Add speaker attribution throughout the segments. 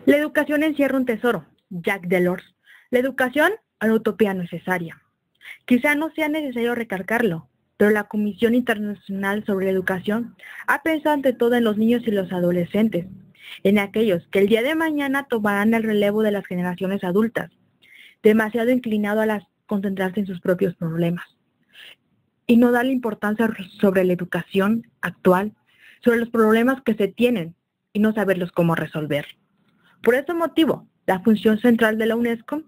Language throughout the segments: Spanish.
Speaker 1: La educación encierra un tesoro, Jacques Delors. La educación a la utopía necesaria. Quizá no sea necesario recargarlo, pero la Comisión Internacional sobre la Educación ha pensado ante todo en los niños y los adolescentes, en aquellos que el día de mañana tomarán el relevo de las generaciones adultas, demasiado inclinado a concentrarse en sus propios problemas, y no darle importancia sobre la educación actual, sobre los problemas que se tienen y no saberlos cómo resolver. Por ese motivo, la función central de la UNESCO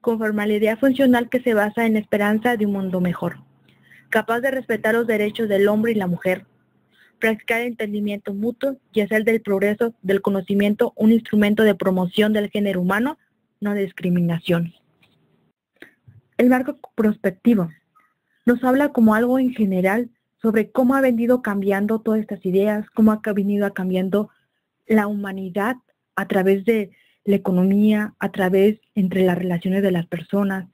Speaker 1: conforma la idea funcional que se basa en la esperanza de un mundo mejor, capaz de respetar los derechos del hombre y la mujer, practicar el entendimiento mutuo y hacer del progreso del conocimiento un instrumento de promoción del género humano, no de discriminación. El marco prospectivo nos habla como algo en general sobre cómo ha venido cambiando todas estas ideas, cómo ha venido cambiando la humanidad a través de la economía, a través entre las relaciones de las personas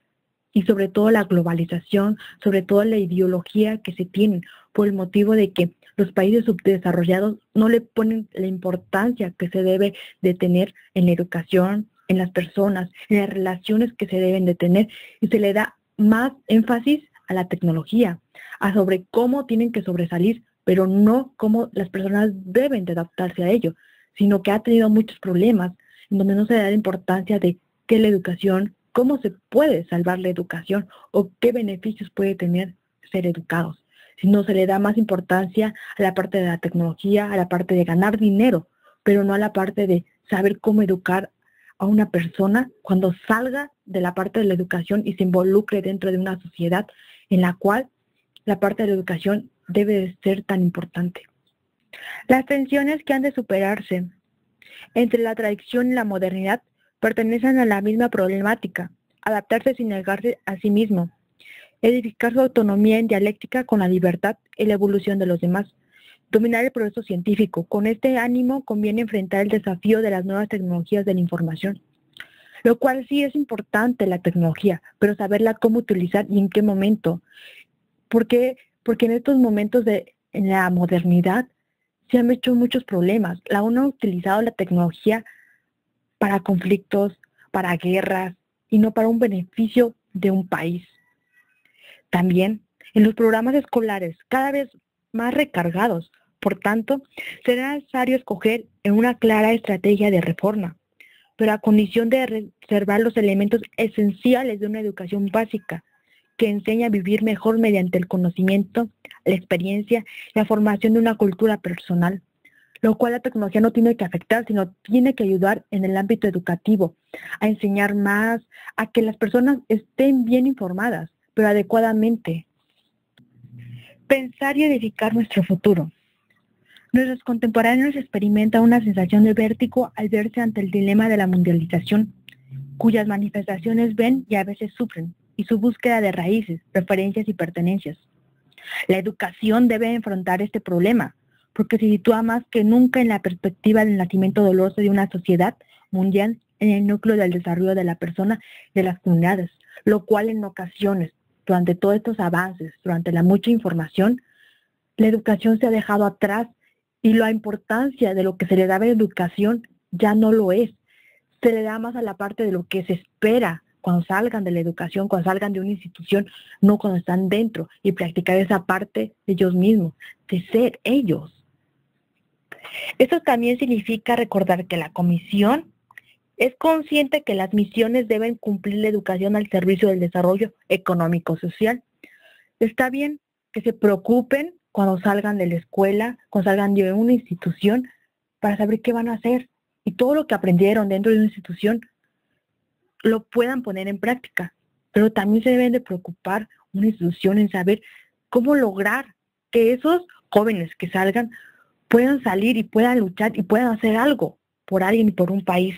Speaker 1: y sobre todo la globalización, sobre todo la ideología que se tiene por el motivo de que los países subdesarrollados no le ponen la importancia que se debe de tener en la educación, en las personas, en las relaciones que se deben de tener, y se le da más énfasis a la tecnología, a sobre cómo tienen que sobresalir, pero no cómo las personas deben de adaptarse a ello, sino que ha tenido muchos problemas en donde no se da la importancia de qué la educación, cómo se puede salvar la educación o qué beneficios puede tener ser educados. Si no se le da más importancia a la parte de la tecnología, a la parte de ganar dinero, pero no a la parte de saber cómo educar a una persona cuando salga de la parte de la educación y se involucre dentro de una sociedad en la cual la parte de la educación debe de ser tan importante. Las tensiones que han de superarse entre la tradición y la modernidad pertenecen a la misma problemática: adaptarse sin negarse a sí mismo, edificar su autonomía en dialéctica con la libertad y la evolución de los demás, dominar el progreso científico. Con este ánimo conviene enfrentar el desafío de las nuevas tecnologías de la información, lo cual sí es importante la tecnología, pero saberla cómo utilizar y en qué momento. ¿Por qué? Porque en estos momentos en la modernidad se han hecho muchos problemas. La ONU ha utilizado la tecnología para conflictos, para guerras y no para un beneficio de un país. También en los programas escolares cada vez más recargados. Por tanto, será necesario escoger en una clara estrategia de reforma, pero a condición de reservar los elementos esenciales de una educación básica que enseña a vivir mejor mediante el conocimiento, la experiencia y la formación de una cultura personal, lo cual la tecnología no tiene que afectar, sino tiene que ayudar en el ámbito educativo, a enseñar más, a que las personas estén bien informadas, pero adecuadamente. Pensar y edificar nuestro futuro. Nuestros contemporáneos experimentan una sensación de vértigo al verse ante el dilema de la mundialización, cuyas manifestaciones ven y a veces sufren, y su búsqueda de raíces, referencias y pertenencias. La educación debe enfrentar este problema, porque se sitúa más que nunca en la perspectiva del nacimiento doloroso de una sociedad mundial en el núcleo del desarrollo de la persona y de las comunidades, lo cual en ocasiones, durante todos estos avances, durante la mucha información, la educación se ha dejado atrás y la importancia de lo que se le daba a la educación ya no lo es. Se le da más a la parte de lo que se espera cuando salgan de la educación, cuando salgan de una institución, no cuando están dentro, y practicar esa parte de ellos mismos, de ser ellos. Esto también significa recordar que la Comisión es consciente que las misiones deben cumplir la educación al servicio del desarrollo económico-social. Está bien que se preocupen cuando salgan de la escuela, cuando salgan de una institución, para saber qué van a hacer. Y todo lo que aprendieron dentro de una institución lo puedan poner en práctica. Pero también se deben de preocupar una institución en saber cómo lograr que esos jóvenes que salgan puedan salir y puedan luchar y puedan hacer algo por alguien y por un país.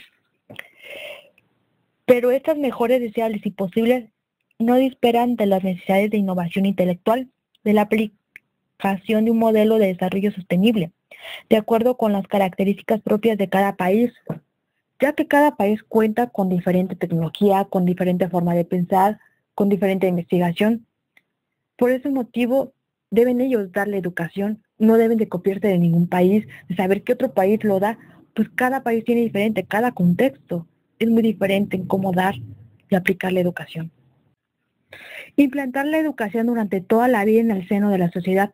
Speaker 1: Pero estas mejoras deseables y posibles no disperan de las necesidades de innovación intelectual, de la aplicación de un modelo de desarrollo sostenible, de acuerdo con las características propias de cada país, ya que cada país cuenta con diferente tecnología, con diferente forma de pensar, con diferente investigación. Por ese motivo, deben ellos darle educación, no deben de copiarse de ningún país, de saber qué otro país lo da, pues cada país tiene diferente, cada contexto es muy diferente en cómo dar y aplicar la educación. Implantar la educación durante toda la vida en el seno de la sociedad.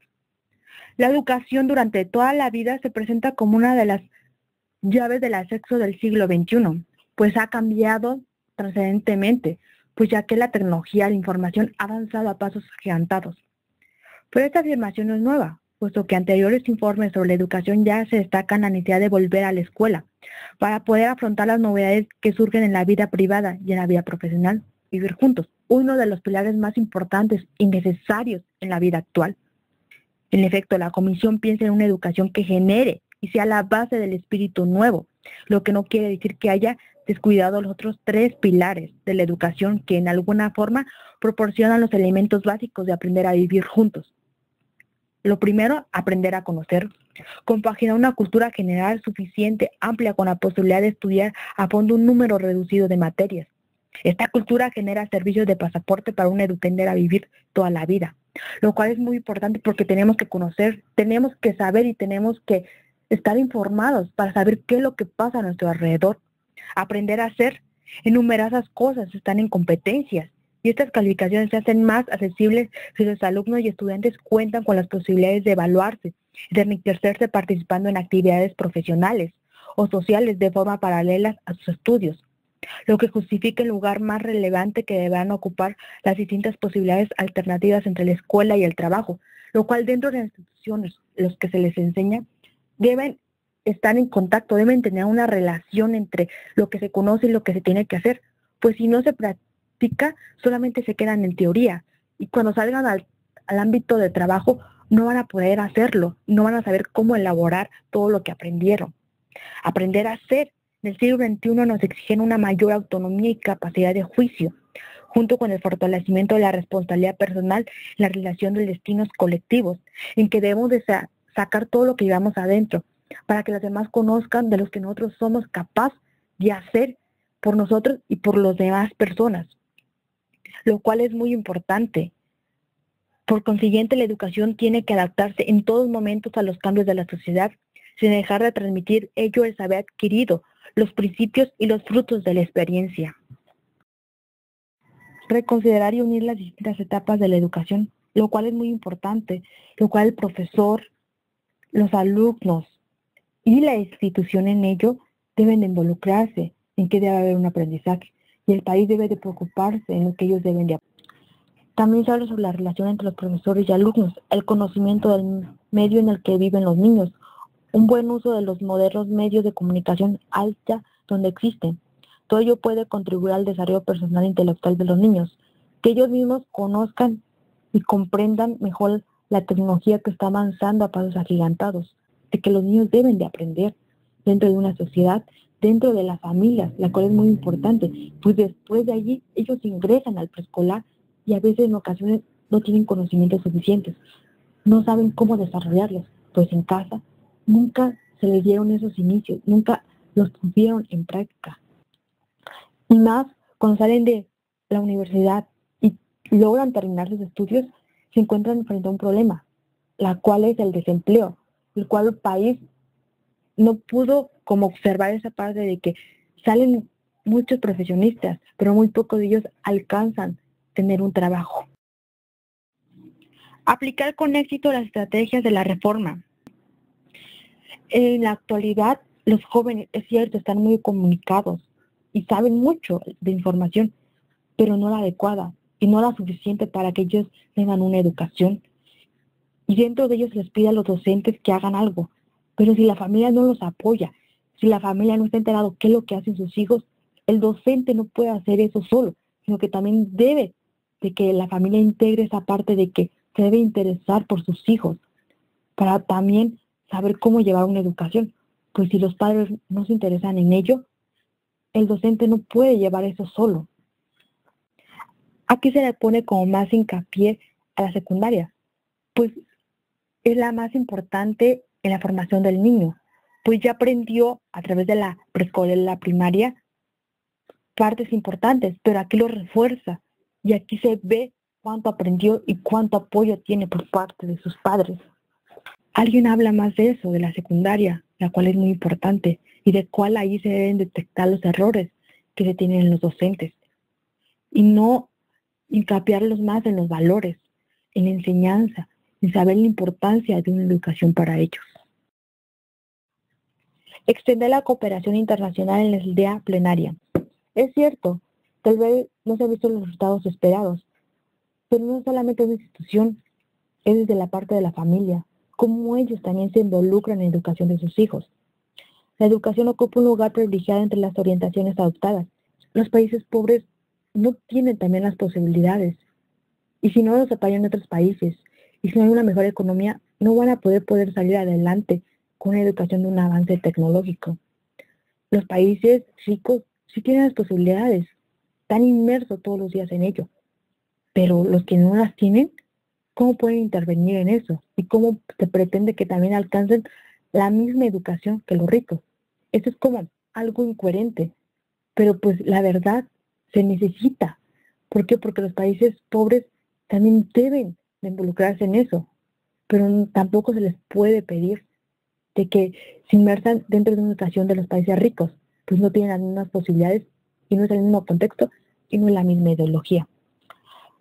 Speaker 1: La educación durante toda la vida se presenta como una de las llaves del acceso del siglo XXI, pues ha cambiado trascendentemente, pues ya que la tecnología de información ha avanzado a pasos agigantados. Pero esta afirmación no es nueva, puesto que anteriores informes sobre la educación ya se destacan la necesidad de volver a la escuela para poder afrontar las novedades que surgen en la vida privada y en la vida profesional, vivir juntos, uno de los pilares más importantes y necesarios en la vida actual. En efecto, la Comisión piensa en una educación que genere y sea la base del espíritu nuevo, lo que no quiere decir que haya descuidado los otros tres pilares de la educación que en alguna forma proporcionan los elementos básicos de aprender a vivir juntos. Lo primero, aprender a conocer. Compaginar una cultura general suficiente, amplia, con la posibilidad de estudiar a fondo un número reducido de materias. Esta cultura genera servicios de pasaporte para un educender a vivir toda la vida, lo cual es muy importante porque tenemos que conocer, tenemos que saber y tenemos que estar informados para saber qué es lo que pasa a nuestro alrededor. Aprender a hacer en numerosas cosas están en competencias y estas calificaciones se hacen más accesibles si los alumnos y estudiantes cuentan con las posibilidades de evaluarse y de enriquecerse participando en actividades profesionales o sociales de forma paralela a sus estudios, lo que justifica el lugar más relevante que deberán ocupar las distintas posibilidades alternativas entre la escuela y el trabajo, lo cual dentro de las instituciones, los que se les enseña, deben estar en contacto, deben tener una relación entre lo que se conoce y lo que se tiene que hacer, pues si no se practica, solamente se quedan en teoría, y cuando salgan al ámbito de trabajo, no van a poder hacerlo, no van a saber cómo elaborar todo lo que aprendieron. Aprender a hacer en el siglo XXI nos exigen una mayor autonomía y capacidad de juicio, junto con el fortalecimiento de la responsabilidad personal en la relación de destinos colectivos, en que debemos de sacar todo lo que llevamos adentro, para que los demás conozcan de los que nosotros somos capaces de hacer por nosotros y por las demás personas, lo cual es muy importante. Por consiguiente, la educación tiene que adaptarse en todos momentos a los cambios de la sociedad, sin dejar de transmitir ello el saber adquirido, los principios y los frutos de la experiencia. Reconsiderar y unir las distintas etapas de la educación, lo cual es muy importante, lo cual el profesor, los alumnos y la institución en ello deben de involucrarse en que debe haber un aprendizaje y el país debe de preocuparse en lo que ellos deben de aprender. También se habla sobre la relación entre los profesores y alumnos, el conocimiento del medio en el que viven los niños, un buen uso de los modernos medios de comunicación alta donde existen. Todo ello puede contribuir al desarrollo personal e intelectual de los niños, que ellos mismos conozcan y comprendan mejor la tecnología que está avanzando a pasos agigantados, de que los niños deben de aprender dentro de una sociedad, dentro de la familia, la cual es muy importante, pues después de allí ellos ingresan al preescolar y a veces en ocasiones no tienen conocimientos suficientes, no saben cómo desarrollarlos, pues en casa nunca se les dieron esos inicios, nunca los pusieron en práctica. Y más cuando salen de la universidad y logran terminar sus estudios, se encuentran frente a un problema, la cual es el desempleo, el cual el país no pudo como observar esa parte de que salen muchos profesionistas, pero muy pocos de ellos alcanzan tener un trabajo. Aplicar con éxito las estrategias de la reforma. En la actualidad, los jóvenes, es cierto, están muy comunicados y saben mucho de información, pero no la adecuada y no la suficiente para que ellos tengan una educación. Y dentro de ellos les pide a los docentes que hagan algo, pero si la familia no los apoya, si la familia no está enterado qué es lo que hacen sus hijos, el docente no puede hacer eso solo, sino que también debe de que la familia integre esa parte de que se debe interesar por sus hijos, para también saber cómo llevar una educación. Pues si los padres no se interesan en ello, el docente no puede llevar eso solo. Aquí se le pone como más hincapié a la secundaria, pues es la más importante en la formación del niño, pues ya aprendió a través de la preescolar y la primaria partes importantes, pero aquí lo refuerza y aquí se ve cuánto aprendió y cuánto apoyo tiene por parte de sus padres. Alguien habla más de eso, de la secundaria, la cual es muy importante, y de cuál ahí se deben detectar los errores que se tienen en los docentes y no hincapiarlos más en los valores, en la enseñanza, en saber la importancia de una educación para ellos. Extender la cooperación internacional en la aldea plenaria. Es cierto, tal vez no se han visto los resultados esperados, pero no solamente es una institución, es desde la parte de la familia, cómo ellos también se involucran en la educación de sus hijos. La educación ocupa un lugar privilegiado entre las orientaciones adoptadas. Los países pobres no tienen también las posibilidades. Y si no los apoyan otros países, y si no hay una mejor economía, no van a poder salir adelante con una educación de un avance tecnológico. Los países ricos sí tienen las posibilidades, están inmersos todos los días en ello. Pero los que no las tienen, ¿cómo pueden intervenir en eso? ¿Y cómo se pretende que también alcancen la misma educación que los ricos? Eso es como algo incoherente. Pero pues la verdad se necesita. ¿Por qué? Porque los países pobres también deben de involucrarse en eso. Pero tampoco se les puede pedir de que se inmersan dentro de una educación de los países ricos. Pues no tienen las mismas posibilidades y no es el mismo contexto y no es la misma ideología.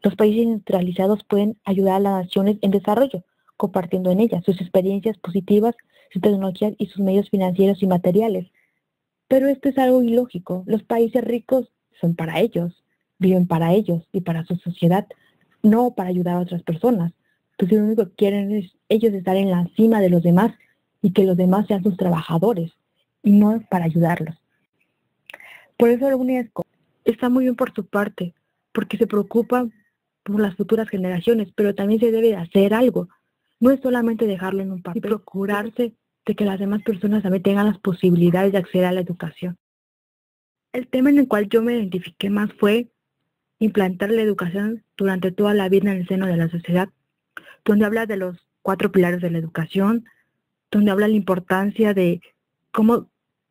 Speaker 1: Los países industrializados pueden ayudar a las naciones en desarrollo, compartiendo en ellas sus experiencias positivas, sus tecnologías y sus medios financieros y materiales. Pero esto es algo ilógico. Los países ricos son para ellos, viven para ellos y para su sociedad, no para ayudar a otras personas. Entonces lo único que quieren es ellos estar en la cima de los demás y que los demás sean sus trabajadores y no para ayudarlos. Por eso la UNESCO está muy bien por su parte, porque se preocupa por las futuras generaciones, pero también se debe de hacer algo. No es solamente dejarlo en un papel y procurarse de que las demás personas también tengan las posibilidades de acceder a la educación. El tema en el cual yo me identifiqué más fue implantar la educación durante toda la vida en el seno de la sociedad, donde habla de los 4 pilares de la educación, donde habla la importancia de cómo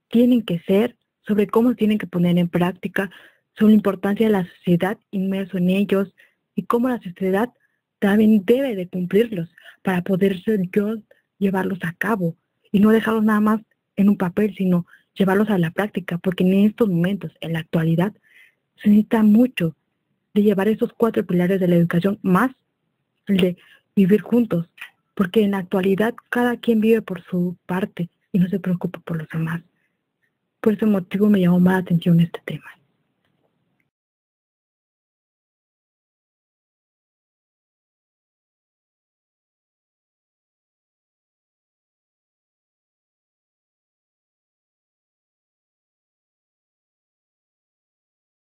Speaker 1: tienen que ser, sobre cómo tienen que poner en práctica, sobre la importancia de la sociedad inmerso en ellos y cómo la sociedad también debe de cumplirlos para poder yo llevarlos a cabo y no dejarlos nada más en un papel, sino llevarlos a la práctica, porque en estos momentos, en la actualidad, se necesita mucho de llevar esos 4 pilares de la educación, más el de vivir juntos, porque en la actualidad cada quien vive por su parte y no se preocupa por los demás. Por ese motivo me llamó más la atención este tema.